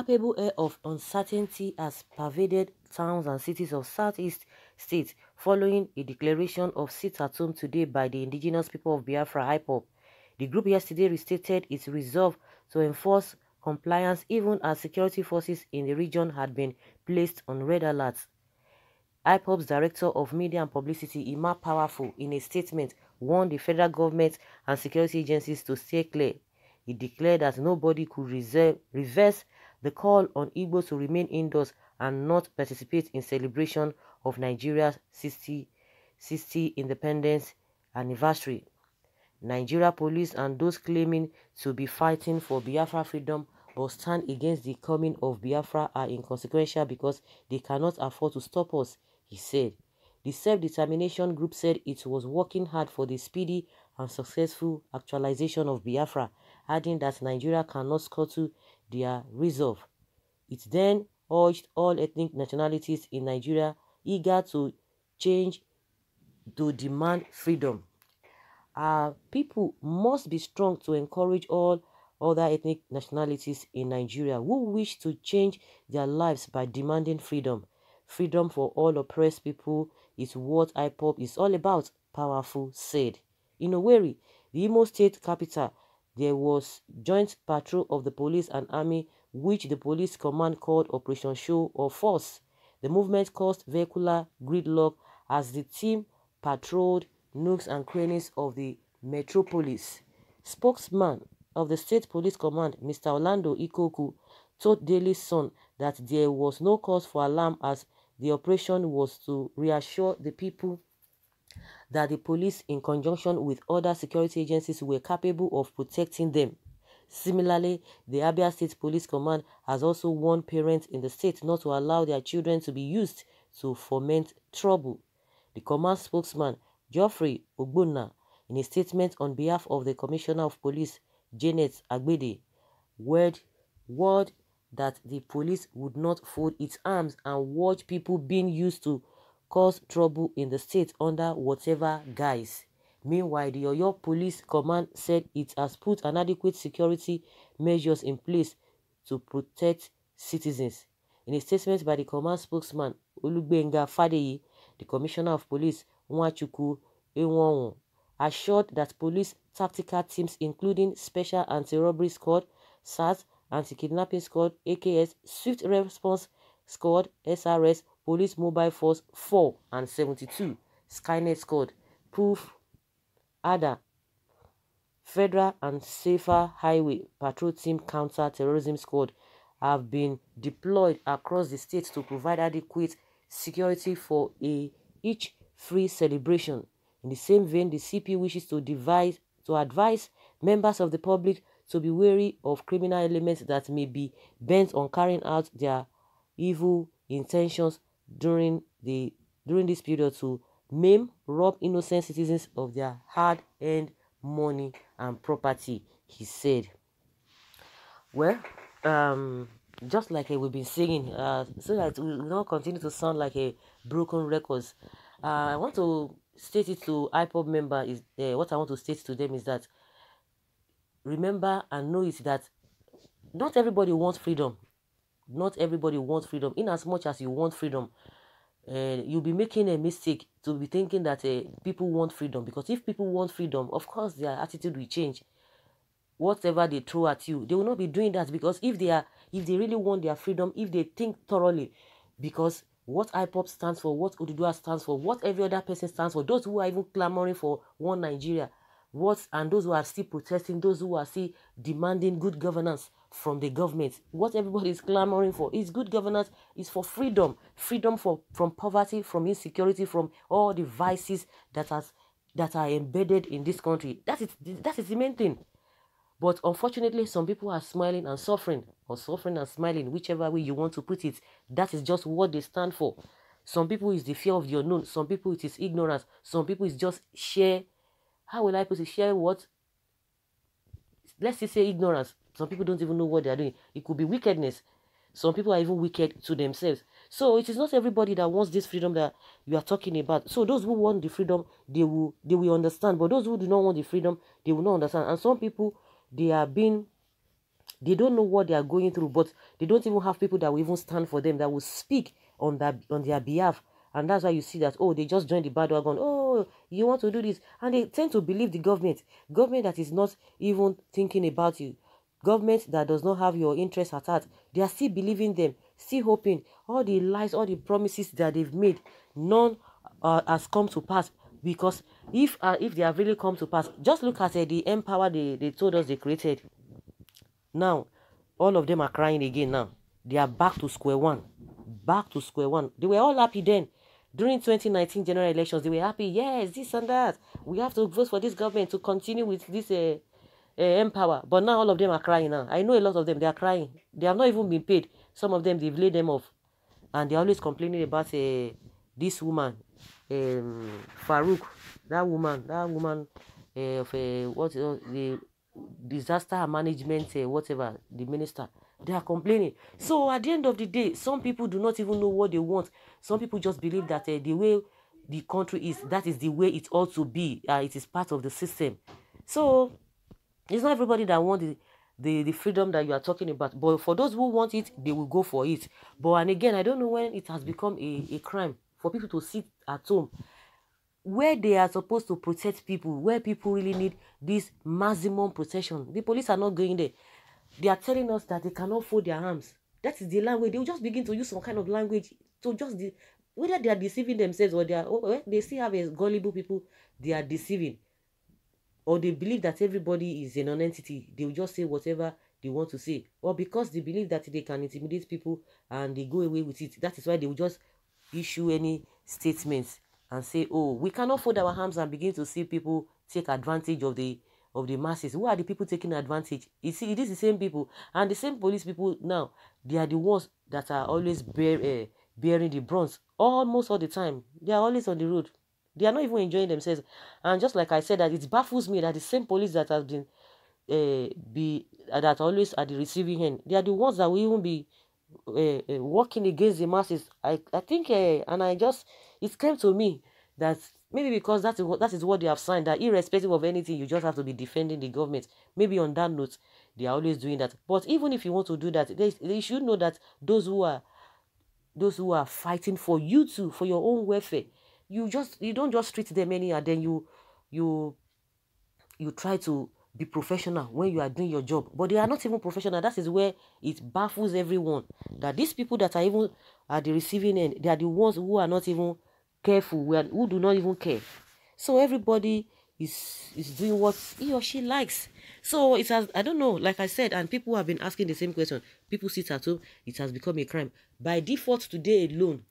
palpable air of uncertainty has pervaded towns and cities of southeast states following a declaration of sit-at-home today by the indigenous people of Biafra, Ipob. The group yesterday restated its resolve to enforce compliance even as security forces in the region had been placed on red alert. Ipob's Director of Media and Publicity, Ima Powerful, in a statement, warned the federal government and security agencies to stay clear. He declared that nobody could reverse the call on Igbo to remain indoors and not participate in celebration of Nigeria's 60 independence anniversary. Nigeria police and those claiming to be fighting for Biafra freedom but stand against the coming of Biafra are inconsequential because they cannot afford to stop us, he said. The self-determination group said it was working hard for the speedy and successful actualization of Biafra, adding that Nigeria cannot scuttle their resolve. It then urged all ethnic nationalities in Nigeria eager to change to demand freedom. Our people must be strong to encourage all other ethnic nationalities in Nigeria who wish to change their lives by demanding freedom. Freedom for all oppressed people is what Ipob is all about, Powerful said. In Owerri, the Imo State capital, there was joint patrol of the police and army, which the police command called Operation Show of Force. The movement caused vehicular gridlock as the team patrolled nooks and crannies of the metropolis. Spokesman of the State Police Command, Mr. Orlando Ikoku, told Daily Sun that there was no cause for alarm as the operation was to reassure the people that the police, in conjunction with other security agencies, were capable of protecting them. Similarly, the Abia State Police Command has also warned parents in the state not to allow their children to be used to foment trouble. The command spokesman, Geoffrey Ogbonna, in a statement on behalf of the Commissioner of Police, Janet Agbede, word that the police would not fold its arms and watch people being used to cause trouble in the state under whatever guise. Meanwhile, the Oyo Police Command said it has put inadequate security measures in place to protect citizens. In a statement by the command spokesman, Olugbenga Fadeyi, the Commissioner of Police, Nwachukwu Enwonwu, assured that police tactical teams including Special Anti-Robbery Squad, SARS, Anti-Kidnapping Squad, AKS, Swift Response Squad, SRS, Police Mobile Force 4 and 72, Skynet Squad, Proof ADA, Federal and Safer Highway Patrol Team Counter-Terrorism Squad have been deployed across the state to provide adequate security for each free celebration. In the same vein, the CP wishes to advise members of the public to be wary of criminal elements that may be bent on carrying out their evil intentions during this period to maim, rob innocent citizens of their hard-earned money and property, he said. Well, just like we've been saying, so that we will not continue to sound like a broken records, I want to state it to Ipob member is what I want to state to them is that remember and know it that not everybody wants freedom. Not everybody wants freedom. In as much as you want freedom, you'll be making a mistake to be thinking that people want freedom, because if people want freedom, of course their attitude will change. Whatever they throw at you, they will not be doing that, because if they really want their freedom, if they think thoroughly, because what Ipob stands for, what Oduduwa stands for, what every other person stands for, those who are even clamoring for one Nigeria, and those who are still protesting, those who are still demanding good governance from the government, what everybody is clamoring for is good governance, is for freedom, from poverty, from insecurity, from all the vices that are embedded in this country. That is the main thing. But unfortunately, some people are smiling and suffering, or suffering and smiling, whichever way you want to put it. That is just what they stand for. Some people is the fear of the unknown. Some people it is ignorance. Some people is just sheer, how will I put it, sheer what? Let's just say ignorance. Some people don't even know what they are doing. It could be wickedness. Some people are even wicked to themselves. So it is not everybody that wants this freedom that you are talking about. So those who want the freedom, they will understand. But those who do not want the freedom, they will not understand. And some people, they are being They don't know what they are going through, but they don't even have people that will even stand for them, that will speak on their behalf. And that's why you see that, oh, they just joined the bandwagon. Oh, you want to do this. And they tend to believe the government that is not even thinking about you. Government that does not have your interests at heart. They are still believing them, still hoping. All the lies, all the promises that they've made, none has come to pass. Because if they have really come to pass, just look at the empower they told us they created. Now, all of them are crying again now. They are back to square one. Back to square one. They were all happy then. During 2019 general elections, they were happy. Yes, this and that. We have to vote for this government to continue with this empower. But now all of them are crying now. I know a lot of them, they are crying. They have not even been paid. Some of them, they've laid them off. And they're always complaining about this woman, Farouk. That woman of the disaster management, whatever, the minister. They are complaining. So at the end of the day, some people do not even know what they want. Some people just believe that the way the country is, that is the way it ought to be. It is part of the system. So it's not everybody that wants the freedom that you are talking about. But for those who want it, they will go for it. But and again, I don't know when it has become a crime for people to sit at home where they are supposed to protect people, where people really need this maximum protection. The police are not going there. They are telling us that they cannot fold their arms. That is the language. They will just begin to use some kind of language to just whether they are deceiving themselves or they still have a gullible people they are deceiving, or they believe that everybody is a non-entity. They will just say whatever they want to say, or because they believe that they can intimidate people and they go away with it. That is why they will just issue any statements and say, oh, we cannot fold our arms, and begin to see people take advantage of the masses. Who are the people taking advantage? You see, it is the same people, and the same police people now, they are the ones that are always bearing the brunt almost all the time. They are always on the road. They are not even enjoying themselves. And just like I said, that it baffles me that the same police that has been that always at the receiving end, they are the ones that will even be working against the masses. I think and I just, it came to me that maybe because that is what they have signed, that irrespective of anything, you just have to be defending the government. Maybe on that note, they are always doing that. But even if you want to do that, they should know that those who are fighting for you too, for your own welfare, you don't just treat them anyhow. Then you try to be professional when you are doing your job, but they are not even professional. That is where it baffles everyone, that these people that are even at the receiving end, they are the ones who are not even careful, who do not even care. So everybody is doing what he or she likes. So it has, I don't know, like I said, and people have been asking the same question. People sit at home, it has become a crime. By default today alone,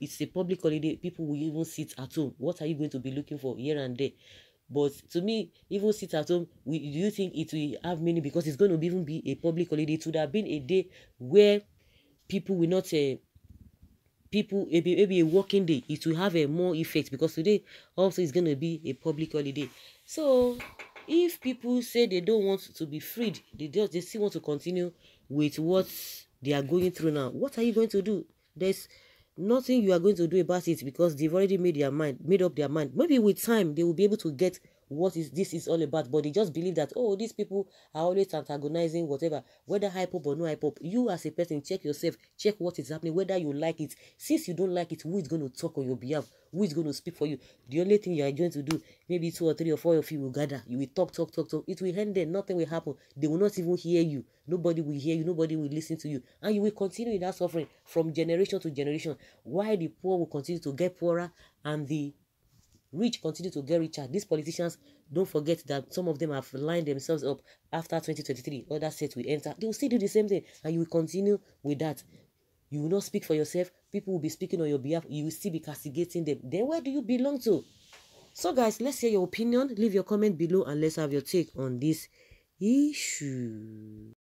it's a public holiday. People will even sit at home. What are you going to be looking for here and there? But to me, even sit at home, do you think it will have meaning? Because it's going to even be a public holiday. It would have been a day where people will not maybe a working day. It will have a more effect, because today also is going to be a public holiday. So if people say they don't want to be freed, they still want to continue with what they are going through now, what are you going to do? There's nothing you are going to do about it, because they've already made up their mind. Maybe with time they will be able to get what this is all about, but they just believe that, oh, these people are always antagonizing whatever, whether Ipob or no Ipob. You as a person, check yourself, check what is happening, whether you like it. Since you don't like it, who is going to talk on your behalf? Who is going to speak for you? The only thing you are going to do, maybe 2 or 3 or 4 of you will gather, you will talk. It will end there. Nothing will happen. They will not even hear you. Nobody will hear you. Nobody will listen to you, and you will continue in that suffering from generation to generation, while the poor will continue to get poorer and the rich continue to get richer. These politicians, don't forget that some of them have lined themselves up after 2023. Other sets will enter. They will still do the same thing, and you will continue with that. You will not speak for yourself. People will be speaking on your behalf. You will still be castigating them. Then where do you belong to? So guys, let's hear your opinion. Leave your comment below and let's have your take on this issue.